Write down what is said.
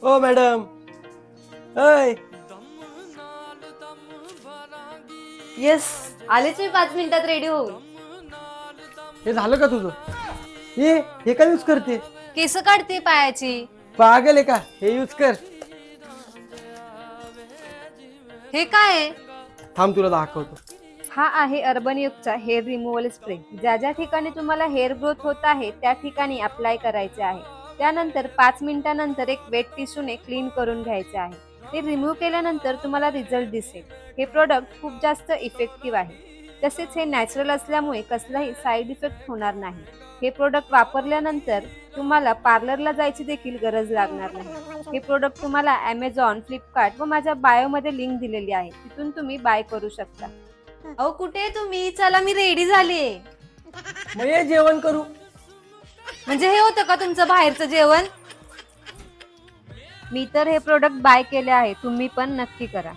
ओ madam. अय. Yes, आलेच मी 5 मिनिटात रेडी होऊन. हे झालं का तुझं? हे काय यूज करते? केस काढते पायाची. पागल आहे का? हे यूज कर. हे काय आहे? थांब तुला दाखवतो. हा आहे अर्बन युगचा हेअर रिमूव्हल स्प्रे. ज्या ज्या ठिकाणी तुम्हाला हेअर ग्रोथ होत आहे त्या ठिकाणी अप्लाय करायचे आहे. त्यानंतर 5 मिनिटानंतर एक वेट टिश्यूने क्लीन करून घ्यायचे आहे. ते रिमूव्ह केल्यानंतर तुम्हाला रिझल्ट दिसेल. हे प्रोडक्ट खूप जास्त इफेक्टिव्ह आहे. तसेच हे नॅचरल असल्यामुळे कसलाही साईड इफेक्ट होणार नाही. हे प्रोडक्ट वापरल्यानंतर तुम्हाला पार्लरला जायची देखील गरज लागणार नाही. हे प्रोडक्ट तुम्हाला ॲमेझॉन, फ्लिपकार्ट व माझ्या बायोमध्ये लिंक दिलेली आहे. तिथून तुम्ही बाय करू शकता. अहो कुठे आहे तुम्ही? चला मी रेडी झाले. मग ये जेवण करू. म्हणजे हे होतं का तुमचं बाहेरचं जेवण? मी तर हे प्रोडक्ट बाय केले आहे. तुम्ही पण नक्की करा.